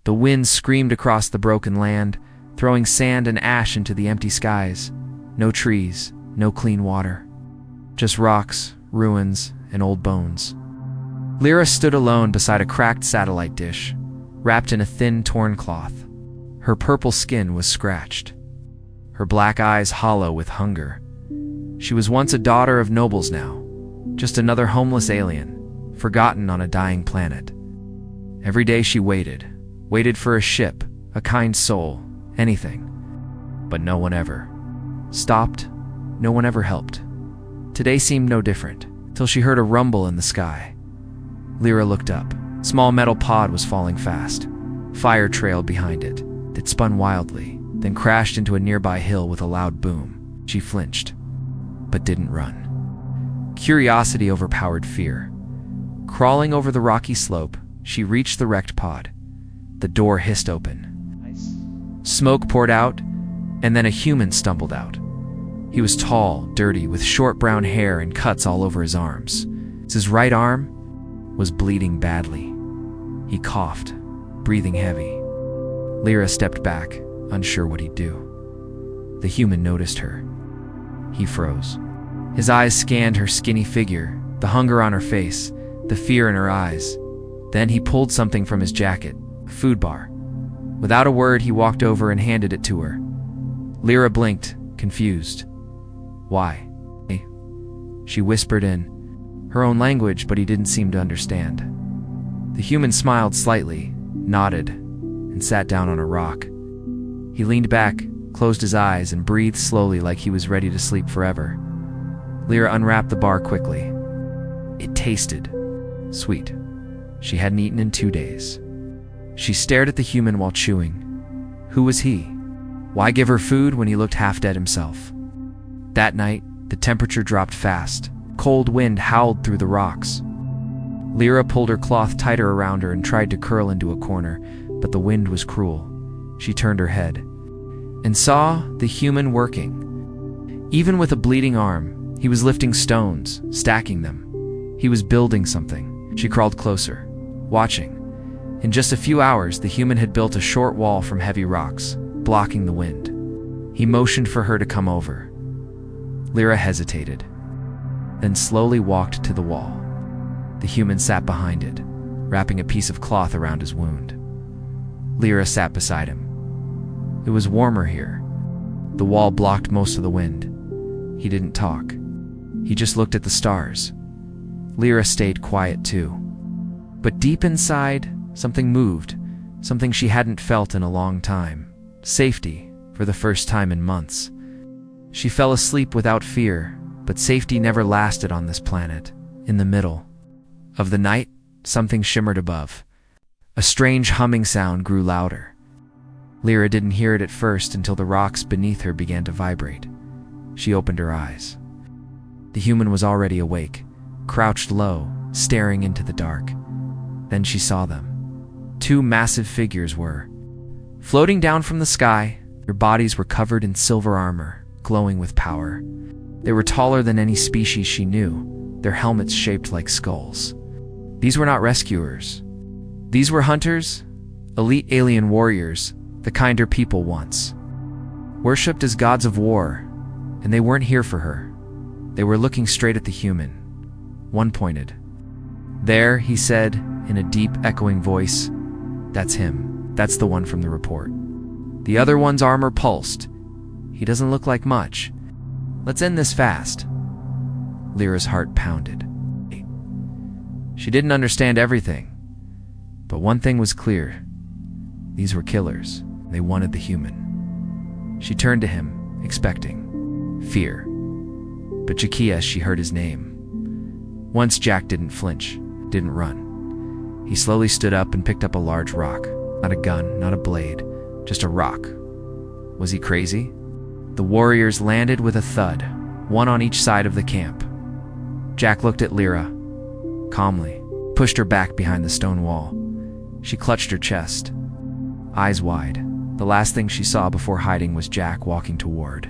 The wind screamed across the broken land, throwing sand and ash into the empty skies. No trees, no clean water. Just rocks, ruins, and old bones. Lyra stood alone beside a cracked satellite dish, wrapped in a thin, torn cloth. Her purple skin was scratched, her black eyes hollow with hunger. She was once a daughter of nobles now, just another homeless alien, forgotten on a dying planet. Every day she waited for a ship, a kind soul, anything. But no one ever stopped, no one ever helped. Today seemed no different, till she heard a rumble in the sky. Lyra looked up. A small metal pod was falling fast. Fire trailed behind it. It spun wildly, then crashed into a nearby hill with a loud boom. She flinched, but didn't run. Curiosity overpowered fear. Crawling over the rocky slope, she reached the wrecked pod. The door hissed open. Smoke poured out, and then a human stumbled out. He was tall, dirty, with short brown hair and cuts all over his arms. His right arm was bleeding badly. He coughed, breathing heavy. Lyra stepped back, unsure what he'd do. The human noticed her. He froze. His eyes scanned her skinny figure, the hunger on her face, the fear in her eyes. Then he pulled something from his jacket, a food bar. Without a word, he walked over and handed it to her. Lyra blinked, confused. "Why?" she whispered in her own language, but he didn't seem to understand. The human smiled slightly, nodded, and sat down on a rock. He leaned back, closed his eyes, and breathed slowly like he was ready to sleep forever. Lyra unwrapped the bar quickly. It tasted sweet. She hadn't eaten in 2 days. She stared at the human while chewing. Who was he? Why give her food when he looked half dead himself? That night, the temperature dropped fast. Cold wind howled through the rocks. Lyra pulled her cloth tighter around her and tried to curl into a corner, but the wind was cruel. She turned her head and saw the human working. Even with a bleeding arm, he was lifting stones, stacking them. He was building something. She crawled closer, watching. In just a few hours, the human had built a short wall from heavy rocks, blocking the wind. He motioned for her to come over. Lyra hesitated, then slowly walked to the wall. The human sat behind it, wrapping a piece of cloth around his wound. Lyra sat beside him. It was warmer here. The wall blocked most of the wind. He didn't talk. He just looked at the stars. Lyra stayed quiet too. But deep inside, something moved, something she hadn't felt in a long time. Safety, for the first time in months. She fell asleep without fear, but safety never lasted on this planet. In the middle of the night, something shimmered above. A strange humming sound grew louder. Lyra didn't hear it at first until the rocks beneath her began to vibrate. She opened her eyes. The human was already awake, crouched low, staring into the dark. Then she saw them. 2 massive figures were floating down from the sky. Their bodies were covered in silver armor, glowing with power. They were taller than any species she knew, their helmets shaped like skulls. These were not rescuers. These were hunters, elite alien warriors, the kind her people once worshipped as gods of war, and they weren't here for her. They were looking straight at the human. One pointed. "There," he said, in a deep, echoing voice. "That's him. That's the one from the report." The other one's armor pulsed. "He doesn't look like much. Let's end this fast." Lyra's heart pounded. She didn't understand everything, but one thing was clear. These were killers. They wanted the human. She turned to him, expecting fear. But Jakia, she heard his name. Once Jack didn't flinch, didn't run. He slowly stood up and picked up a large rock. Not a gun, not a blade, just a rock. Was he crazy? The warriors landed with a thud, one on each side of the camp. Jack looked at Lyra calmly, pushed her back behind the stone wall. She clutched her chest, eyes wide. The last thing she saw before hiding was Jack walking toward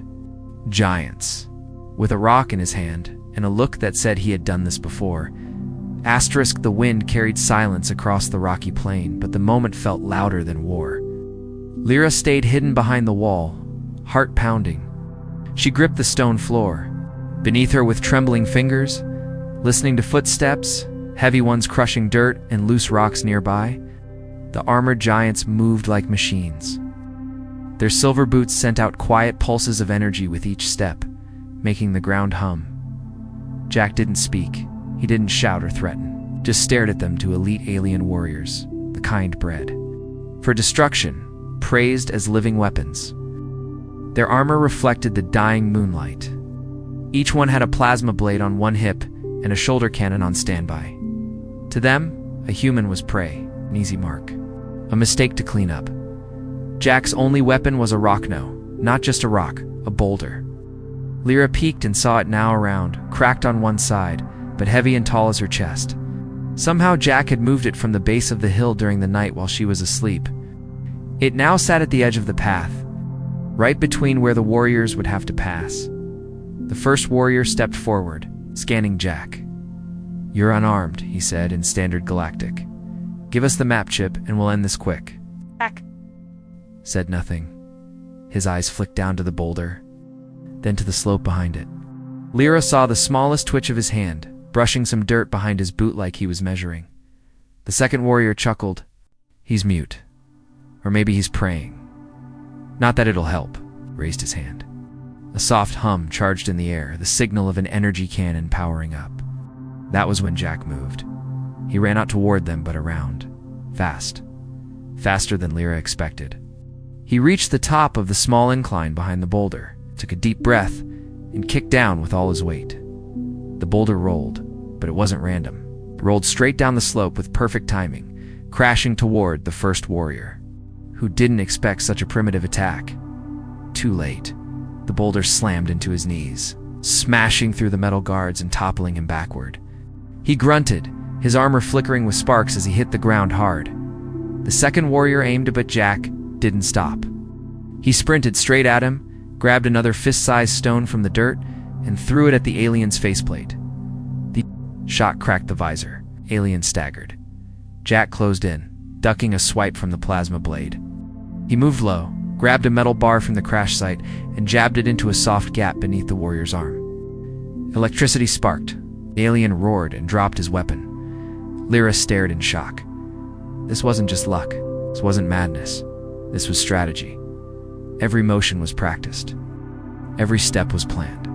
giants, with a rock in his hand and a look that said he had done this before. The wind carried silence across the rocky plain, but the moment felt louder than war. Lyra stayed hidden behind the wall, heart pounding. She gripped the stone floor. Beneath her, with trembling fingers, listening to footsteps, heavy ones crushing dirt and loose rocks nearby, the armored giants moved like machines. Their silver boots sent out quiet pulses of energy with each step, making the ground hum. Jack didn't speak. He didn't shout or threaten, just stared at them, two elite alien warriors, the kind bred for destruction, praised as living weapons. Their armor reflected the dying moonlight. Each one had a plasma blade on one hip and a shoulder cannon on standby. To them, a human was prey, an easy mark, a mistake to clean up. Jack's only weapon was a rock, not just a rock, a boulder. Lyra peeked and saw it now around, cracked on one side, but heavy and tall as her chest. Somehow Jack had moved it from the base of the hill during the night while she was asleep. It now sat at the edge of the path, right between where the warriors would have to pass. The first warrior stepped forward, scanning Jack. "You're unarmed," he said in standard galactic. "Give us the map chip and we'll end this quick." Jack said nothing. His eyes flicked down to the boulder, then to the slope behind it. Lyra saw the smallest twitch of his hand, brushing some dirt behind his boot like he was measuring. The second warrior chuckled. "He's mute. Or maybe he's praying. Not that it'll help," raised his hand. A soft hum charged in the air, the signal of an energy cannon powering up. That was when Jack moved. He ran out toward them, but around. Fast. Faster than Lyra expected. He reached the top of the small incline behind the boulder, took a deep breath, and kicked down with all his weight. The boulder rolled, but it wasn't random. It rolled straight down the slope with perfect timing, crashing toward the first warrior, who didn't expect such a primitive attack. Too late. The boulder slammed into his knees, smashing through the metal guards and toppling him backward. He grunted, his armor flickering with sparks as he hit the ground hard. The second warrior aimed, but Jack didn't stop. He sprinted straight at him, grabbed another fist-sized stone from the dirt, and threw it at the alien's faceplate. The shot cracked the visor. Alien staggered. Jack closed in, ducking a swipe from the plasma blade. He moved low, grabbed a metal bar from the crash site, and jabbed it into a soft gap beneath the warrior's arm. Electricity sparked. The alien roared and dropped his weapon. Lyra stared in shock. This wasn't just luck. This wasn't madness. This was strategy. Every motion was practiced. Every step was planned.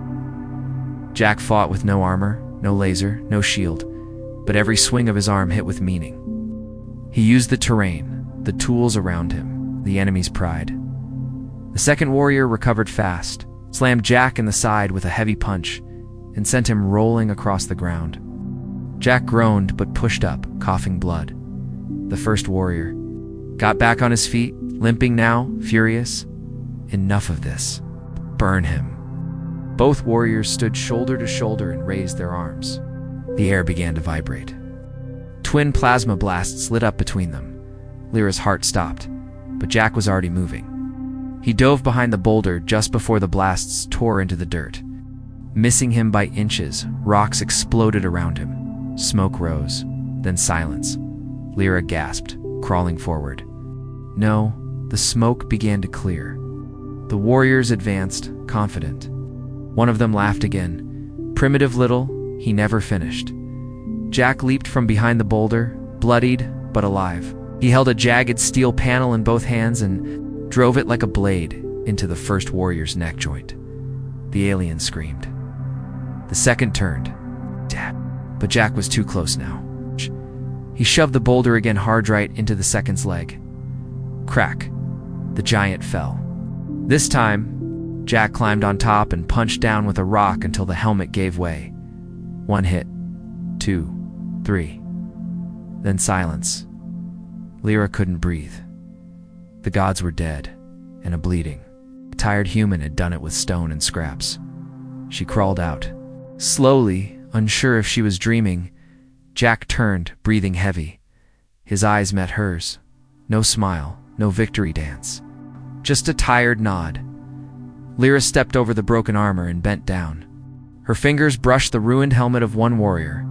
Jack fought with no armor, no laser, no shield, but every swing of his arm hit with meaning. He used the terrain, the tools around him, the enemy's pride. The second warrior recovered fast, slammed Jack in the side with a heavy punch, and sent him rolling across the ground. Jack groaned but pushed up, coughing blood. The first warrior got back on his feet, limping now, furious. Enough of this. Burn him. Both warriors stood shoulder to shoulder and raised their arms. The air began to vibrate. Twin plasma blasts lit up between them. Lyra's heart stopped, but Jack was already moving. He dove behind the boulder just before the blasts tore into the dirt. Missing him by inches, rocks exploded around him. Smoke rose, then silence. Lyra gasped, crawling forward. No, the smoke began to clear. The warriors advanced, confident. One of them laughed again. Primitive little, he never finished. Jack leaped from behind the boulder, bloodied but alive. He held a jagged steel panel in both hands and drove it like a blade into the first warrior's neck joint. The alien screamed. The second turned. Dad. But Jack was too close now. He shoved the boulder again hard right into the second's leg. Crack. The giant fell. This time, Jack climbed on top and punched down with a rock until the helmet gave way. One hit. 2. 3. Then silence. Lyra couldn't breathe. The gods were dead, and a bleeding. A tired human had done it with stone and scraps. She crawled out. Slowly, unsure if she was dreaming, Jack turned, breathing heavy. His eyes met hers. No smile, no victory dance. Just a tired nod. Lyra stepped over the broken armor and bent down. Her fingers brushed the ruined helmet of one warrior,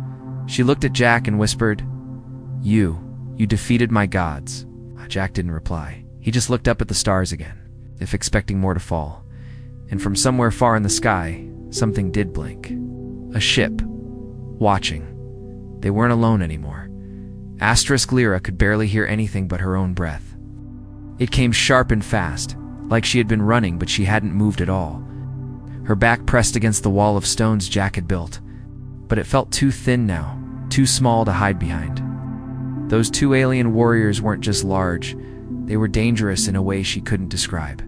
She looked at Jack and whispered, You defeated my gods." Jack didn't reply. He just looked up at the stars again, if expecting more to fall. And from somewhere far in the sky, something did blink. A ship. Watching. They weren't alone anymore. Asterisk Lyra could barely hear anything but her own breath. It came sharp and fast, like she had been running but she hadn't moved at all. Her back pressed against the wall of stones Jack had built, but it felt too thin now, too small to hide behind. Those two alien warriors weren't just large, they were dangerous in a way she couldn't describe.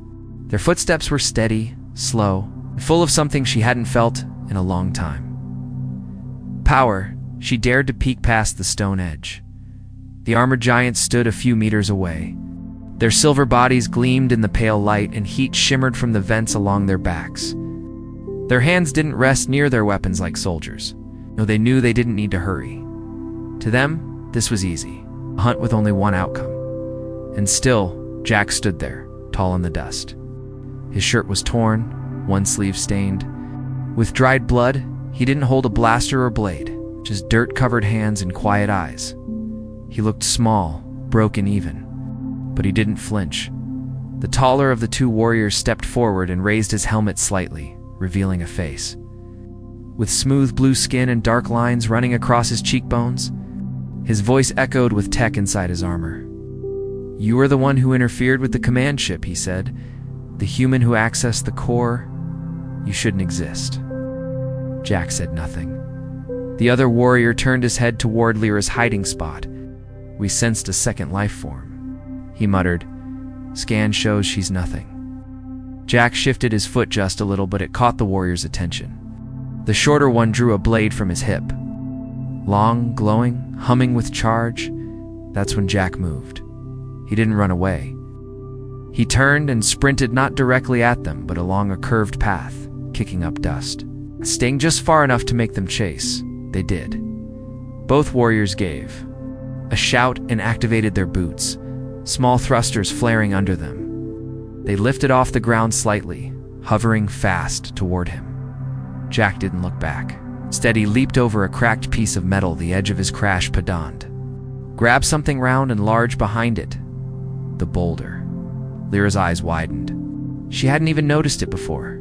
Their footsteps were steady, slow, and full of something she hadn't felt in a long time. Power. She dared to peek past the stone edge. The armored giants stood a few meters away. Their silver bodies gleamed in the pale light and heat shimmered from the vents along their backs. Their hands didn't rest near their weapons like soldiers. No, they knew they didn't need to hurry. To them, this was easy, a hunt with only one outcome. And still, Jack stood there, tall in the dust. His shirt was torn, one sleeve stained. With dried blood, he didn't hold a blaster or blade, just dirt-covered hands and quiet eyes. He looked small, broken even, but he didn't flinch. The taller of the two warriors stepped forward and raised his helmet slightly, revealing a face. With smooth blue skin and dark lines running across his cheekbones, his voice echoed with tech inside his armor. "You are the one who interfered with the command ship," he said. "The human who accessed the core. You shouldn't exist." Jack said nothing. The other warrior turned his head toward Lyra's hiding spot. "We sensed a second life form," he muttered. "Scan shows she's nothing." Jack shifted his foot just a little, but it caught the warrior's attention. The shorter one drew a blade from his hip. Long, glowing, humming with charge. That's when Jack moved. He didn't run away. He turned and sprinted not directly at them, but along a curved path, kicking up dust. Staying just far enough to make them chase. They did. Both warriors gave a shout and activated their boots, small thrusters flaring under them. They lifted off the ground slightly, hovering fast toward him. Jack didn't look back. Instead, he leaped over a cracked piece of metal the edge of his crash pedant. Grabbed something round and large behind it. The boulder. Lyra's eyes widened. She hadn't even noticed it before.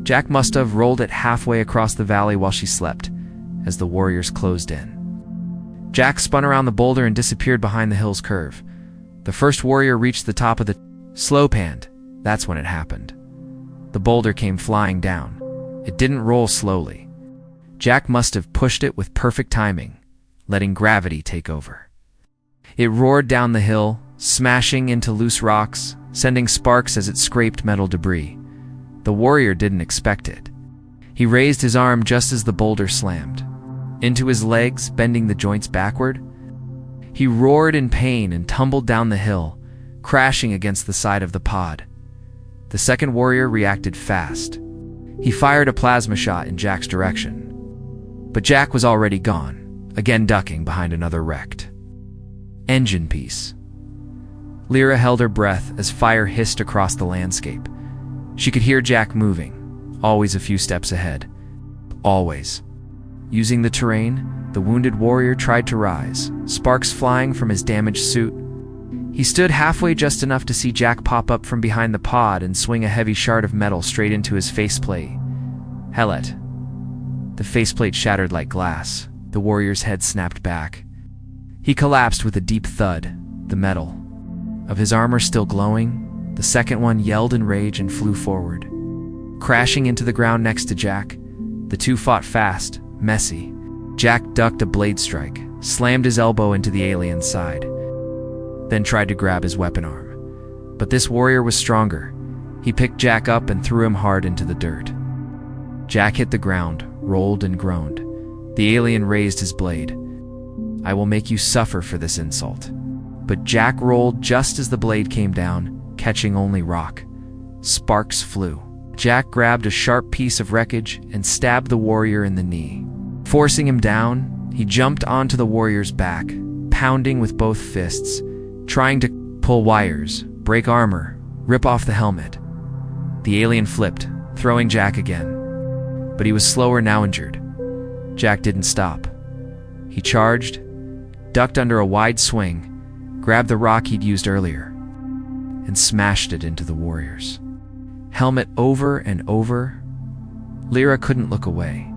Jack must have rolled it halfway across the valley while she slept, as the warriors closed in. Jack spun around the boulder and disappeared behind the hill's curve. The first warrior reached the top of the slope, and that's when it happened. The boulder came flying down. It didn't roll slowly. Jack must have pushed it with perfect timing, letting gravity take over. It roared down the hill, smashing into loose rocks, sending sparks as it scraped metal debris. The warrior didn't expect it. He raised his arm just as the boulder slammed into his legs, bending the joints backward. He roared in pain and tumbled down the hill, crashing against the side of the pod. The second warrior reacted fast. He fired a plasma shot in Jack's direction. But Jack was already gone, again ducking behind another wrecked engine piece. Lyra held her breath as fire hissed across the landscape. She could hear Jack moving, always a few steps ahead. Always. Using the terrain, the wounded warrior tried to rise, sparks flying from his damaged suit. He stood halfway, just enough to see Jack pop up from behind the pod and swing a heavy shard of metal straight into his faceplate. Hellet. The faceplate shattered like glass. The warrior's head snapped back. He collapsed with a deep thud, the metal of his armor still glowing. The second one yelled in rage and flew forward, crashing into the ground next to Jack. The two fought fast, messy. Jack ducked a blade strike, slammed his elbow into the alien's side, then tried to grab his weapon arm. But this warrior was stronger. He picked Jack up and threw him hard into the dirt. Jack hit the ground, rolled and groaned. The alien raised his blade. "I will make you suffer for this insult." But Jack rolled just as the blade came down, catching only rock. Sparks flew. Jack grabbed a sharp piece of wreckage and stabbed the warrior in the knee. Forcing him down, he jumped onto the warrior's back, pounding with both fists, trying to pull wires, break armor, rip off the helmet. The alien flipped, throwing Jack again. But he was slower, now injured. Jack didn't stop. He charged, ducked under a wide swing, grabbed the rock he'd used earlier, and smashed it into the warriors. Helmet over and over. Lyra couldn't look away.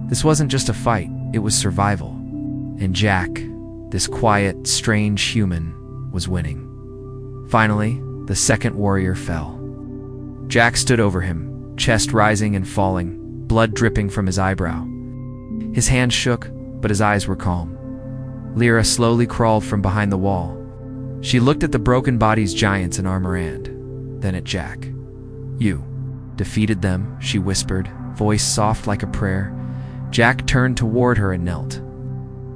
This wasn't just a fight, it was survival. And Jack, this quiet, strange human, was winning. Finally, the second warrior fell. Jack stood over him, chest rising and falling, blood dripping from his eyebrow. His hands shook, but his eyes were calm. Lyra slowly crawled from behind the wall. She looked at the broken bodies, giants in armor, and then at Jack. "You defeated them," she whispered, voice soft like a prayer. Jack turned toward her and knelt.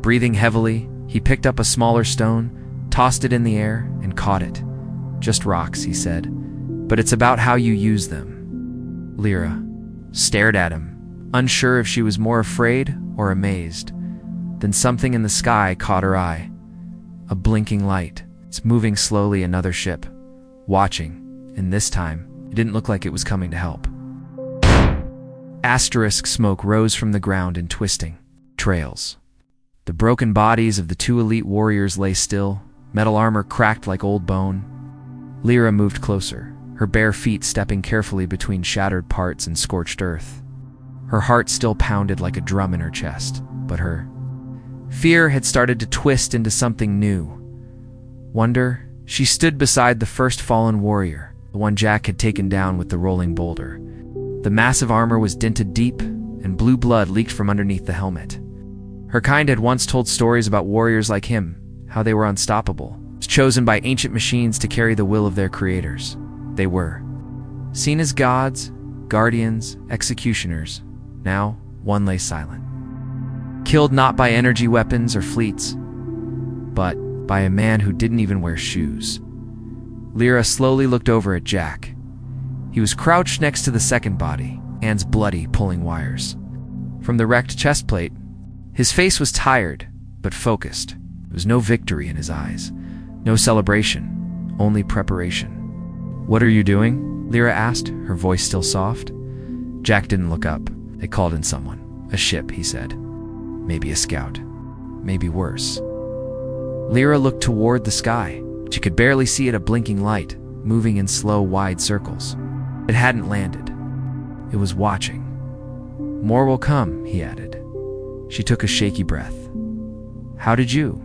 Breathing heavily, he picked up a smaller stone, tossed it in the air, and caught it. "Just rocks," he said, "but it's about how you use them." Lyra stared at him, unsure if she was more afraid or amazed. Then something in the sky caught her eye. A blinking light. It's moving slowly, another ship. Watching, and this time, it didn't look like it was coming to help. Asterisk smoke rose from the ground in twisting trails. The broken bodies of the two elite warriors lay still, metal armor cracked like old bone. Lyra moved closer, her bare feet stepping carefully between shattered parts and scorched earth. Her heart still pounded like a drum in her chest, but her fear had started to twist into something new. Wonder. She stood beside the first fallen warrior, the one Jack had taken down with the rolling boulder. The massive armor was dinted deep, and blue blood leaked from underneath the helmet. Her kind had once told stories about warriors like him, how they were unstoppable, chosen by ancient machines to carry the will of their creators. They were seen as gods, guardians, executioners. Now, one lay silent. Killed not by energy weapons or fleets, but by a man who didn't even wear shoes. Lyra slowly looked over at Jack. He was crouched next to the second body, hands bloody, pulling wires. From the wrecked chest plate, his face was tired, but focused. There was no victory in his eyes, no celebration, only preparation. "What are you doing?" Lyra asked, her voice still soft. Jack didn't look up. They called in someone. "A ship," he said. "Maybe a scout. Maybe worse." Lyra looked toward the sky. She could barely see it, a blinking light, moving in slow, wide circles. It hadn't landed. It was watching. "More will come," he added. She took a shaky breath. How did you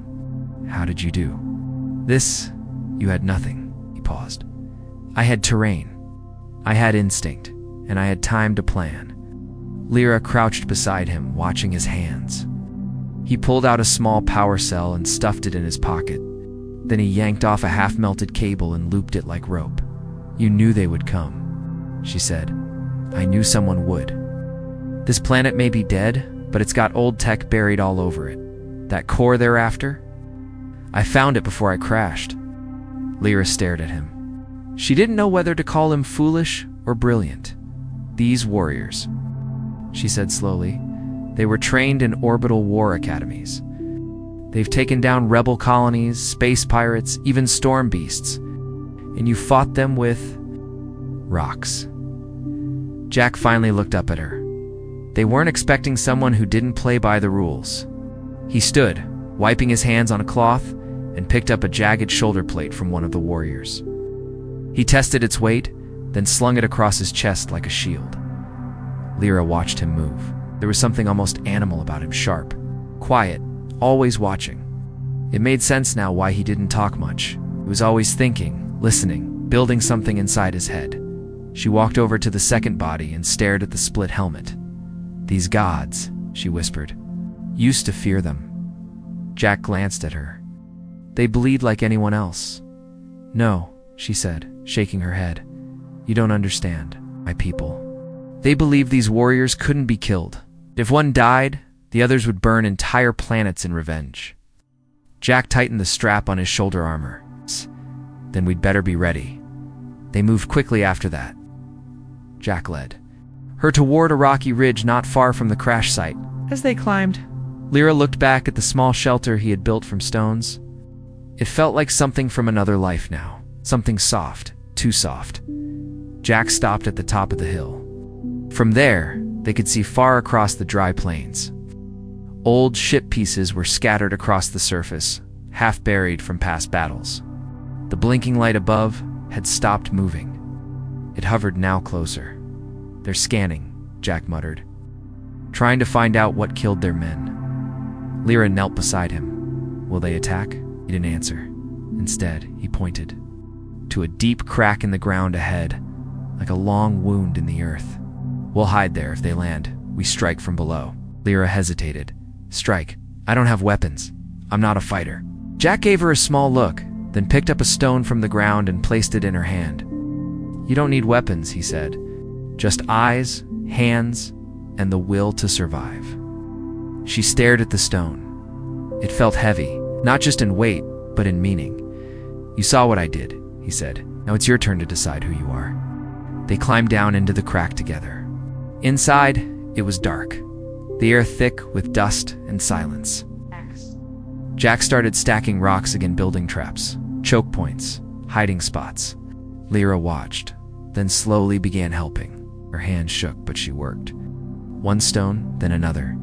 do? "This, you had nothing," he paused. "I had terrain. I had instinct, and I had time to plan." Lyra crouched beside him, watching his hands. He pulled out a small power cell and stuffed it in his pocket. Then he yanked off a half-melted cable and looped it like rope. "You knew they would come," she said. "I knew someone would. This planet may be dead, but it's got old tech buried all over it. That core they're after? I found it before I crashed." Lyra stared at him. She didn't know whether to call him foolish or brilliant. "These warriors," she said slowly, "they were trained in orbital war academies. They've taken down rebel colonies, space pirates, even storm beasts. And you fought them with rocks." Jack finally looked up at her. They weren't expecting someone who didn't play by the rules. He stood, wiping his hands on a cloth, and picked up a jagged shoulder plate from one of the warriors. He tested its weight, then slung it across his chest like a shield. Lyra watched him move. There was something almost animal about him, sharp, quiet, always watching. It made sense now why he didn't talk much. He was always thinking, listening, building something inside his head. She walked over to the second body and stared at the split helmet. "These gods," she whispered, "used to fear them." Jack glanced at her. "They bleed like anyone else." "No," she said, shaking her head. "You don't understand, my people. They believed these warriors couldn't be killed. If one died, the others would burn entire planets in revenge." Jack tightened the strap on his shoulder armor. "Then we'd better be ready." They moved quickly after that. Jack led her toward a rocky ridge not far from the crash site. As they climbed, Lyra looked back at the small shelter he had built from stones. It felt like something from another life now. Something soft, too soft. Jack stopped at the top of the hill. From there, they could see far across the dry plains. Old ship pieces were scattered across the surface, half buried from past battles. The blinking light above had stopped moving. It hovered now closer. "They're scanning," Jack muttered, "trying to find out what killed their men." Lyra knelt beside him. "Will they attack?" He didn't answer. Instead, he pointed to a deep crack in the ground ahead, like a long wound in the earth. "We'll hide there. If they land, we strike from below." Lyra hesitated. "Strike? I don't have weapons. I'm not a fighter." Jack gave her a small look, then picked up a stone from the ground and placed it in her hand. "You don't need weapons," he said. "Just eyes, hands, and the will to survive." She stared at the stone. It felt heavy, not just in weight, but in meaning. "You saw what I did," he said. "Now it's your turn to decide who you are." They climbed down into the crack together. Inside, it was dark, the air thick with dust and silence. Jack started stacking rocks against building traps, choke points, hiding spots. Lyra watched, then slowly began helping. Her hands shook, but she worked. One stone, then another.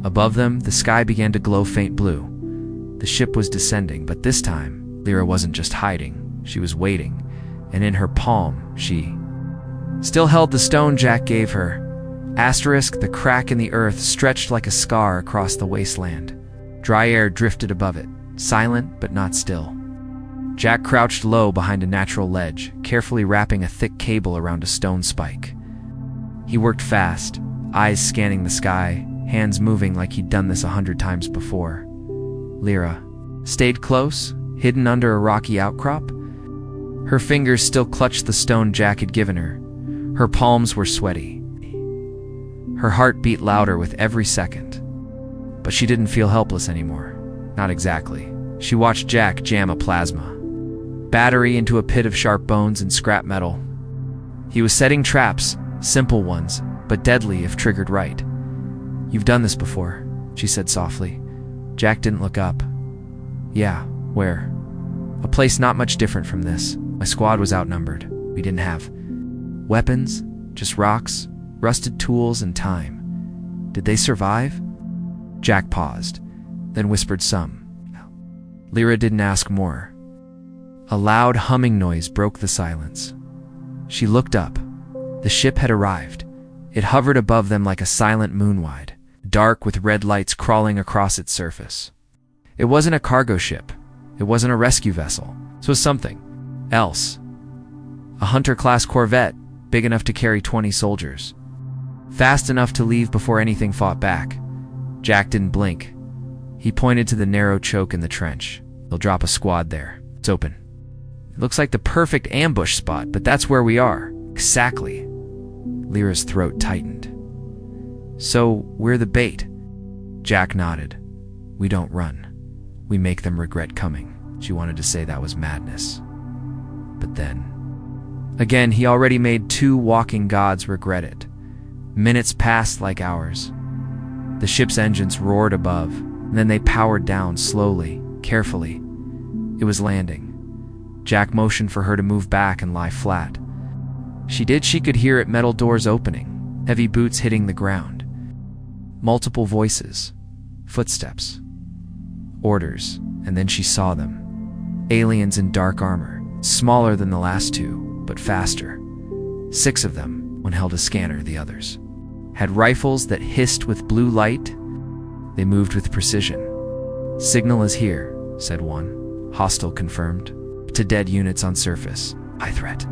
Above them, the sky began to glow faint blue. The ship was descending, but this time, Lyra wasn't just hiding, she was waiting, and in her palm, she still held the stone Jack gave her. Asterisk, the crack in the earth stretched like a scar across the wasteland. Dry air drifted above it, silent but not still. Jack crouched low behind a natural ledge, carefully wrapping a thick cable around a stone spike. He worked fast, eyes scanning the sky, hands moving like he'd done this 100 times before. Lyra stayed close, hidden under a rocky outcrop. Her fingers still clutched the stone Jack had given her. Her palms were sweaty. Her heart beat louder with every second. But she didn't feel helpless anymore. Not exactly. She watched Jack jam a plasma battery into a pit of sharp bones and scrap metal. He was setting traps, simple ones, but deadly if triggered right. "You've done this before," she said softly. Jack didn't look up. "Yeah, where?" "A place not much different from this. My squad was outnumbered. We didn't have weapons, just rocks, rusted tools, and time. Did they survive?" Jack paused, then whispered some. Lyra didn't ask more. A loud humming noise broke the silence. She looked up. The ship had arrived. It hovered above them like a silent moonwide, dark with red lights crawling across its surface. It wasn't a cargo ship. It wasn't a rescue vessel. It was something else. A Hunter-class corvette, big enough to carry 20 soldiers. Fast enough to leave before anything fought back. Jack didn't blink. He pointed to the narrow choke in the trench. "They'll drop a squad there. It's open. It looks like the perfect ambush spot, but that's where we are." "Exactly." Lyra's throat tightened. "So, we're the bait." Jack nodded. "We don't run. We make them regret coming." She wanted to say that was madness. But then, again, he already made 2 walking gods regret it. Minutes passed like hours. The ship's engines roared above, and then they powered down slowly, carefully. It was landing. Jack motioned for her to move back and lie flat. She did. She could hear it, metal doors opening, heavy boots hitting the ground. Multiple voices, footsteps, orders, and then she saw them. Aliens in dark armor, smaller than the last 2, but faster. 6 of them, one held a scanner, the others had rifles that hissed with blue light. They moved with precision. "Signal is here," said one. "Hostile confirmed. To dead units on surface. High threat."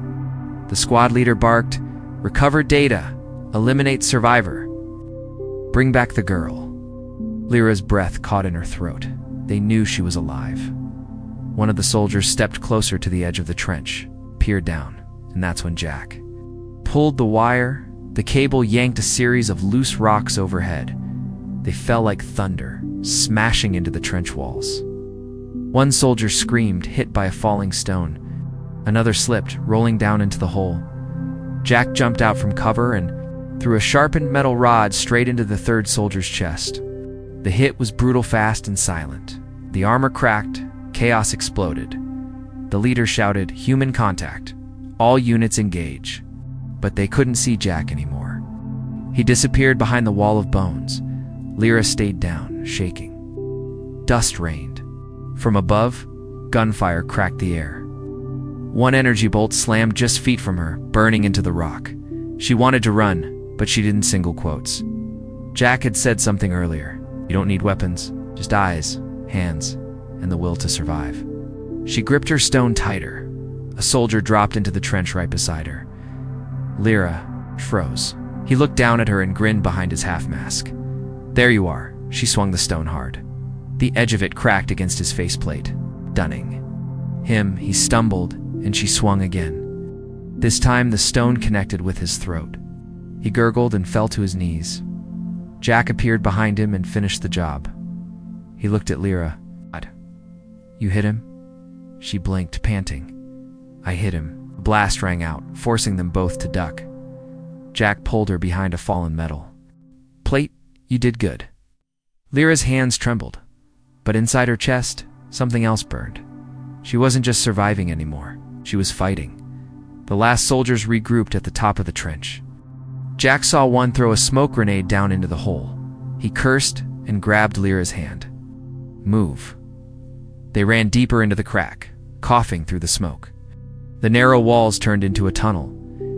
The squad leader barked, "Recover data. Eliminate survivor. Bring back the girl." Lyra's breath caught in her throat. They knew she was alive. One of the soldiers stepped closer to the edge of the trench, peered down, and that's when Jack pulled the wire. The cable yanked a series of loose rocks overhead. They fell like thunder, smashing into the trench walls. One soldier screamed, hit by a falling stone. Another slipped, rolling down into the hole. Jack jumped out from cover and threw a sharpened metal rod straight into the 3rd soldier's chest. The hit was brutal, fast, and silent. The armor cracked, chaos exploded. The leader shouted, "Human contact. All units engage." But they couldn't see Jack anymore. He disappeared behind the wall of bones. Lyra stayed down. down, shaking. Dust rained. From above, gunfire cracked the air. One energy bolt slammed just feet from her, burning into the rock. She wanted to run, but she didn't. Single quotes. Jack had said something earlier. You don't need weapons, just eyes, hands, and the will to survive. She gripped her stone tighter. A soldier dropped into the trench right beside her. Lyra froze. He looked down at her and grinned behind his half-mask. There you are. She swung the stone hard. The edge of it cracked against his faceplate, dunning him. He stumbled, and she swung again. This time the stone connected with his throat. He gurgled and fell to his knees. Jack appeared behind him and finished the job. He looked at Lyra. You hit him? She blinked, panting. I hit him. A blast rang out, forcing them both to duck. Jack pulled her behind a fallen metal plate. You did good. Lyra's hands trembled, but inside her chest, something else burned. She wasn't just surviving anymore. She was fighting. The last soldiers regrouped at the top of the trench. Jack saw one throw a smoke grenade down into the hole. He cursed and grabbed Lyra's hand. Move. They ran deeper into the crack, coughing through the smoke. The narrow walls turned into a tunnel,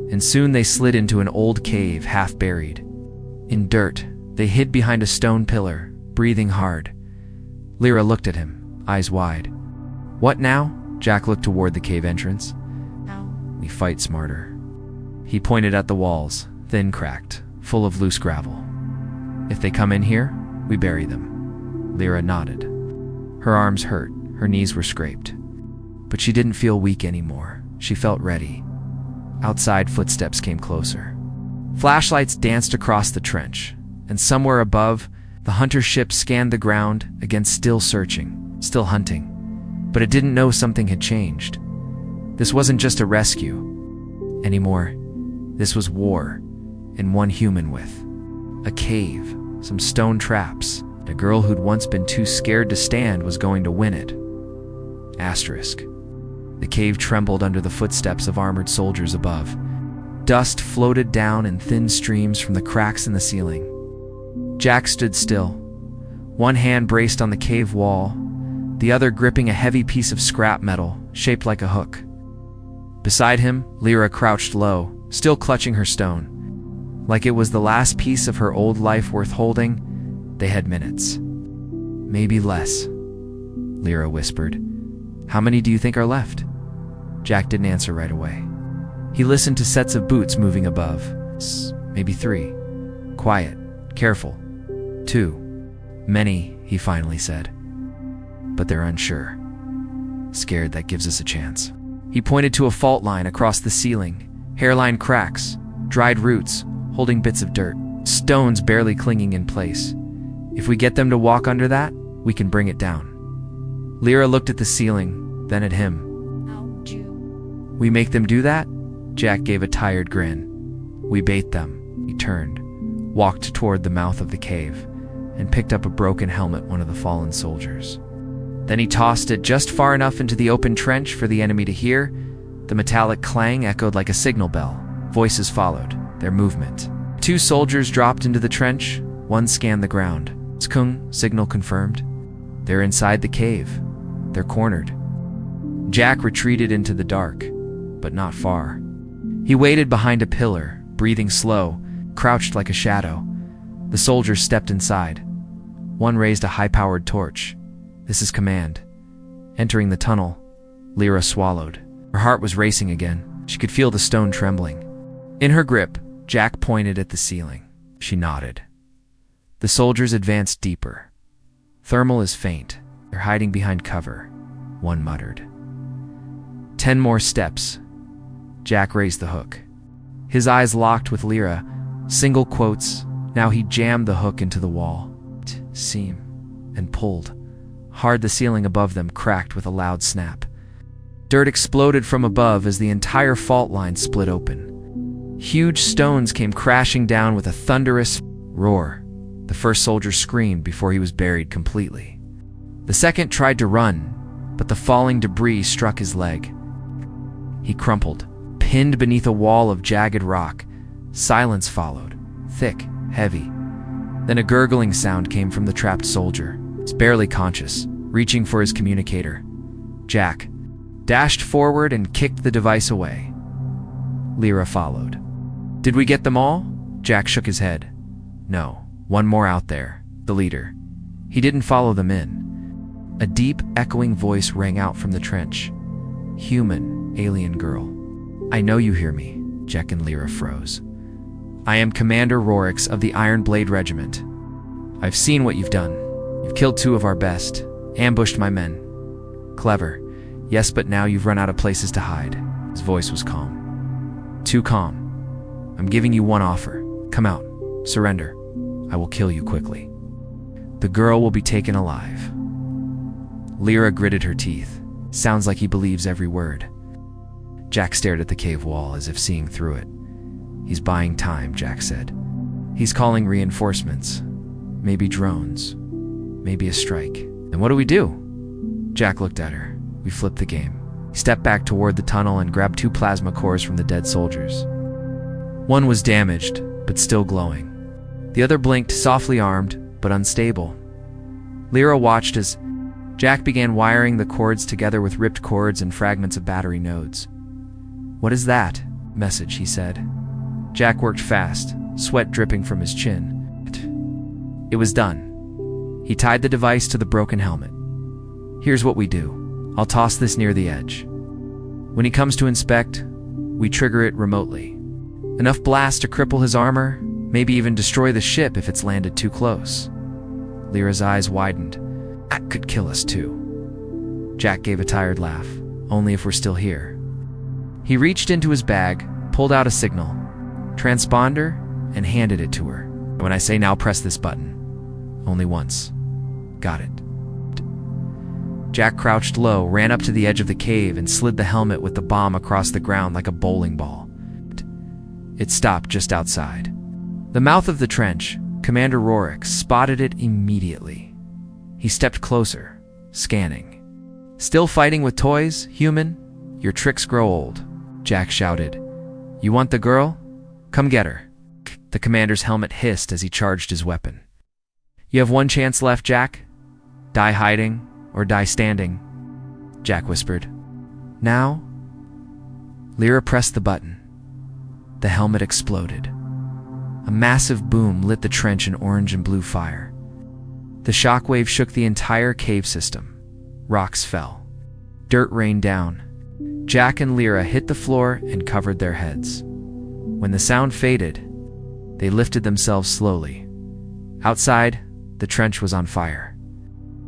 and soon they slid into an old cave half buried. In dirt, they hid behind a stone pillar, breathing hard. Lyra looked at him, eyes wide. What now? Jack looked toward the cave entrance. Now We fight smarter. He pointed at the walls, thin cracked, full of loose gravel. If they come in here, we bury them. Lyra nodded. Her arms hurt, her knees were scraped. But she didn't feel weak anymore. She felt ready. Outside, footsteps came closer. Flashlights danced across the trench, and somewhere above, the hunter ship scanned the ground, again still searching, still hunting. But it didn't know something had changed. This wasn't just a rescue anymore. This was war, and one human with. A cave, some stone traps, and a girl who'd once been too scared to stand was going to win it. Asterisk. The cave trembled under the footsteps of armored soldiers above. Dust floated down in thin streams from the cracks in the ceiling. Jack stood still, one hand braced on the cave wall, the other gripping a heavy piece of scrap metal shaped like a hook. Beside him, Lyra crouched low, still clutching her stone. Like it was the last piece of her old life worth holding, they had minutes. Maybe less, Lyra whispered. How many do you think are left? Jack didn't answer right away. He listened to sets of boots moving above. Maybe 3. Quiet, careful. 2. Many, he finally said. But they're unsure. Scared that gives us a chance. He pointed to a fault line across the ceiling, hairline cracks, dried roots, holding bits of dirt, stones barely clinging in place. If we get them to walk under that, we can bring it down. Lyra looked at the ceiling, then at him. how'd you? We make them do that? Jack gave a tired grin. We bait them. He turned, walked toward the mouth of the cave, and picked up a broken helmet one of the fallen soldiers. Then he tossed it just far enough into the open trench for the enemy to hear. The metallic clang echoed like a signal bell. Voices followed, their movement. 2 soldiers dropped into the trench. One scanned the ground. Skung, signal confirmed. They're inside the cave. They're cornered. Jack retreated into the dark, but not far. He waited behind a pillar, breathing slow, crouched like a shadow. The soldiers stepped inside. One raised a high-powered torch. This is command. Entering the tunnel, Lyra swallowed. Her heart was racing again. She could feel the stone trembling. In her grip, Jack pointed at the ceiling. She nodded. The soldiers advanced deeper. Thermal is faint. They're hiding behind cover, one muttered. 10 more steps. Jack raised the hook. His eyes locked with Lyra. Single quotes. Now he jammed the hook into the wall. Seam. And pulled. Hard, the ceiling above them cracked with a loud snap. Dirt exploded from above as the entire fault line split open. Huge stones came crashing down with a thunderous roar. The first soldier screamed before he was buried completely. The second tried to run, but the falling debris struck his leg. He crumpled, pinned beneath a wall of jagged rock. Silence followed, thick, heavy. Then a gurgling sound came from the trapped soldier. He's barely conscious, reaching for his communicator. Jack dashed forward and kicked the device away. Lyra followed. "Did we get them all?" Jack shook his head. "No, one more out there, the leader. He didn't follow them in." A deep, echoing voice rang out from the trench. "Human, alien girl. I know you hear me." Jack and Lyra froze. "I am Commander Rorix of the Iron Blade Regiment. I've seen what you've done. You've killed 2 of our best, ambushed my men. Clever, yes, but now you've run out of places to hide." His voice was calm. "Too calm. I'm giving you one offer. Come out. Surrender. I will kill you quickly. The girl will be taken alive." Lyra gritted her teeth. Sounds like he believes every word. Jack stared at the cave wall as if seeing through it. "He's buying time," Jack said. "He's calling reinforcements. Maybe drones. Maybe a strike. Then what do we do?" Jack looked at her. "We flipped the game." He stepped back toward the tunnel and grabbed 2 plasma cores from the dead soldiers. One was damaged, but still glowing. The other blinked, softly armed, but unstable. Lyra watched as Jack began wiring the cords together with ripped cords and fragments of battery nodes. "What is that message?" he said. Jack worked fast, sweat dripping from his chin. It was done. He tied the device to the broken helmet. "Here's what we do. I'll toss this near the edge. When he comes to inspect, we trigger it remotely. Enough blast to cripple his armor, maybe even destroy the ship if it's landed too close." Lyra's eyes widened. "That could kill us too." Jack gave a tired laugh. "Only if we're still here." He reached into his bag, pulled out a signal, transponder, and handed it to her. "When I say now, press this button. Only once. Got it." Jack crouched low, ran up to the edge of the cave, and slid the helmet with the bomb across the ground like a bowling ball. It stopped just outside the mouth of the trench. Commander Rorix spotted it immediately. He stepped closer, scanning. "Still fighting with toys, human? Your tricks grow old," Jack shouted. "You want the girl? Come get her." The commander's helmet hissed as he charged his weapon. "You have one chance left, Jack. Die hiding or die standing," Jack whispered. "Now?" Lyra pressed the button. The helmet exploded. A massive boom lit the trench in orange and blue fire. The shockwave shook the entire cave system. Rocks fell. Dirt rained down. Jack and Lyra hit the floor and covered their heads. When the sound faded, they lifted themselves slowly. Outside, the trench was on fire.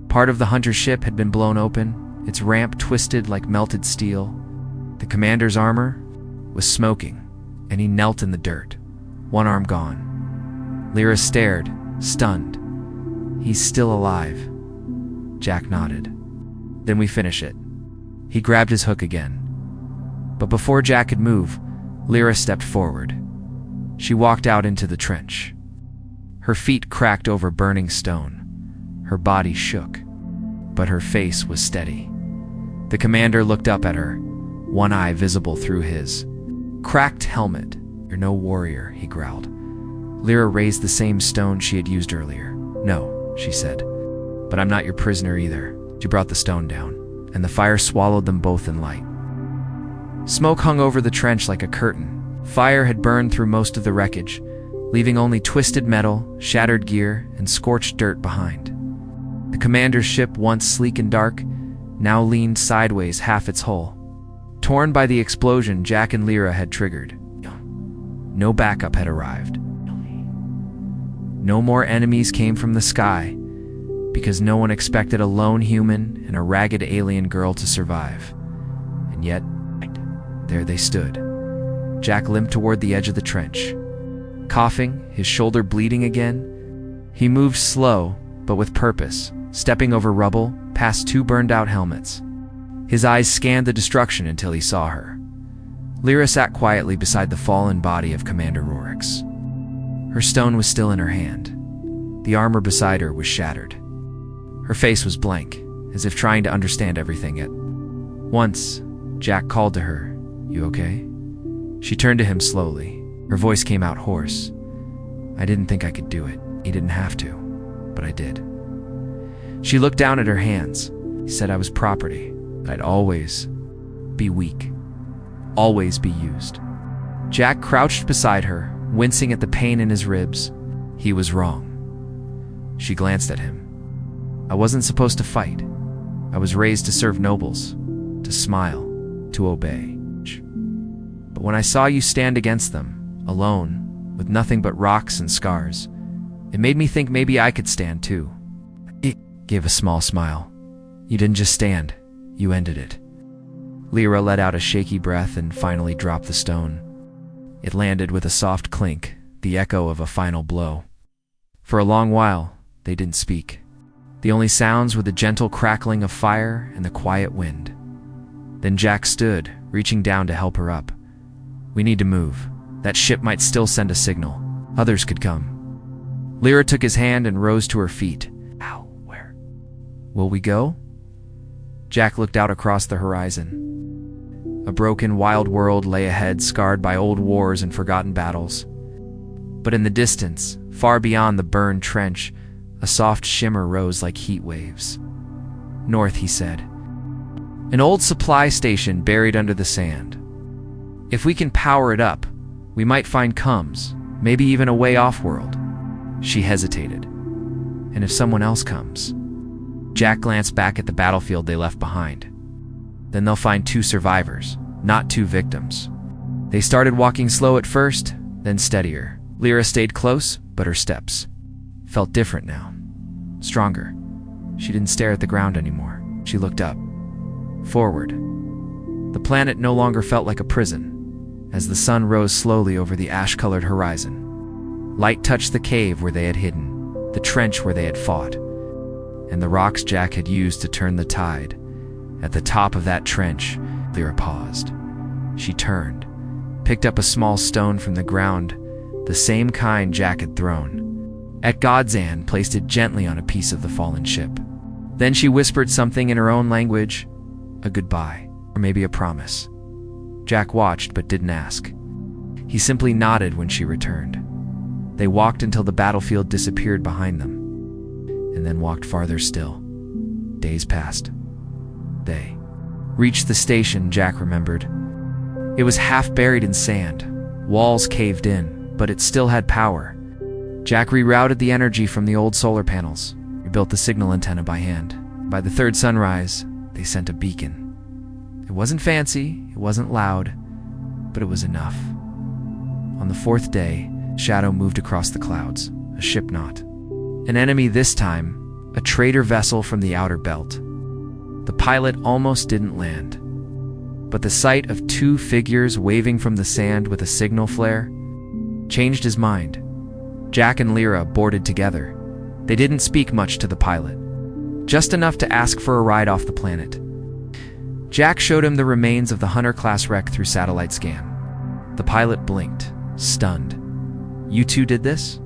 Part of the hunter's ship had been blown open, its ramp twisted like melted steel. The commander's armor was smoking, and he knelt in the dirt, one arm gone. Lyra stared, stunned. "He's still alive." Jack nodded. "Then we finish it." He grabbed his hook again. But before Jack could move, Lyra stepped forward. She walked out into the trench. Her feet cracked over burning stone. Her body shook, but her face was steady. The commander looked up at her, one eye visible through his cracked helmet. "You're no warrior," he growled. Lyra raised the same stone she had used earlier. "No," she said, "but I'm not your prisoner either." She brought the stone down, and the fire swallowed them both in light. Smoke hung over the trench like a curtain. Fire had burned through most of the wreckage, leaving only twisted metal, shattered gear, and scorched dirt behind. The commander's ship, once sleek and dark, now leaned sideways half its hull. Torn by the explosion Jack and Lyra had triggered, no backup had arrived. No more enemies came from the sky, because no one expected a lone human and a ragged alien girl to survive. And yet, there they stood. Jack limped toward the edge of the trench. Coughing, his shoulder bleeding again, he moved slow, but with purpose, stepping over rubble, past 2 burned-out helmets. His eyes scanned the destruction until he saw her. Lyra sat quietly beside the fallen body of Commander Rorix. Her stone was still in her hand. The armor beside her was shattered. Her face was blank, as if trying to understand everything at once. Jack called to her, "You okay?" She turned to him slowly. Her voice came out hoarse. "I didn't think I could do it." He didn't have to, but I did. She looked down at her hands. He said I was property. I'd always be weak. Always be used. Jack crouched beside her, wincing at the pain in his ribs. He was wrong. She glanced at him. I wasn't supposed to fight. I was raised to serve nobles, to smile, to obey. But when I saw you stand against them, alone, with nothing but rocks and scars, it made me think maybe I could stand too. It gave a small smile. You didn't just stand, you ended it. Lyra let out a shaky breath and finally dropped the stone. It landed with a soft clink, the echo of a final blow. For a long while, they didn't speak. The only sounds were the gentle crackling of fire and the quiet wind. Then Jack stood, reaching down to help her up. We need to move. That ship might still send a signal. Others could come. Lyra took his hand and rose to her feet. How? Where? Will we go? Jack looked out across the horizon. A broken, wild world lay ahead, scarred by old wars and forgotten battles. But in the distance, far beyond the burned trench, a soft shimmer rose like heat waves. North, he said. An old supply station buried under the sand. If we can power it up, we might find comes, maybe even a way off-world. She hesitated. And if someone else comes? Jack glanced back at the battlefield they left behind. Then they'll find 2 survivors, not 2 victims. They started walking slow at first, then steadier. Lyra stayed close, but her steps felt different now. Stronger. She didn't stare at the ground anymore. She looked up. Forward. The planet no longer felt like a prison, as the sun rose slowly over the ash-colored horizon. Light touched the cave where they had hidden, the trench where they had fought, and the rocks Jack had used to turn the tide. At the top of that trench, Lyra paused. She turned, picked up a small stone from the ground, the same kind Jack had thrown. At Godzan, placed it gently on a piece of the fallen ship. Then she whispered something in her own language, a goodbye, or maybe a promise. Jack watched but didn't ask. He simply nodded when she returned. They walked until the battlefield disappeared behind them, and then walked farther still. Days passed. They reached the station, Jack remembered. It was half buried in sand, walls caved in, but it still had power. Jack rerouted the energy from the old solar panels, rebuilt the signal antenna by hand. By the 3rd sunrise, they sent a beacon. It wasn't fancy, it wasn't loud, but it was enough. On the 4th day, shadow moved across the clouds, a ship not. An enemy this time, a trader vessel from the outer belt. The pilot almost didn't land, but the sight of 2 figures waving from the sand with a signal flare changed his mind. Jack and Lyra boarded together. They didn't speak much to the pilot, just enough to ask for a ride off the planet. Jack showed him the remains of the Hunter-class wreck through satellite scan. The pilot blinked, stunned. You 2 did this?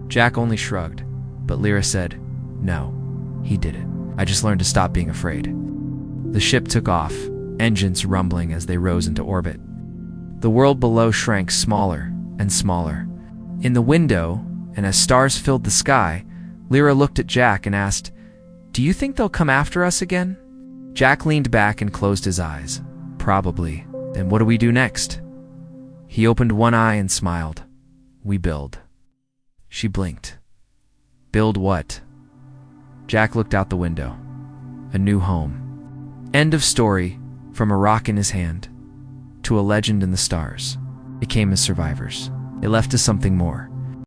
Jack only shrugged, but Lyra said, no, he did it. I just learned to stop being afraid. The ship took off, engines rumbling as they rose into orbit. The world below shrank smaller and smaller. In the window, and as stars filled the sky, Lyra looked at Jack and asked, do you think they'll come after us again? Jack leaned back and closed his eyes. Probably. Then what do we do next? He opened one eye and smiled. We build. She blinked. Build what? Jack looked out the window. A new home. End of story, from a rock in his hand to a legend in the stars. It came as survivors. It left us something more.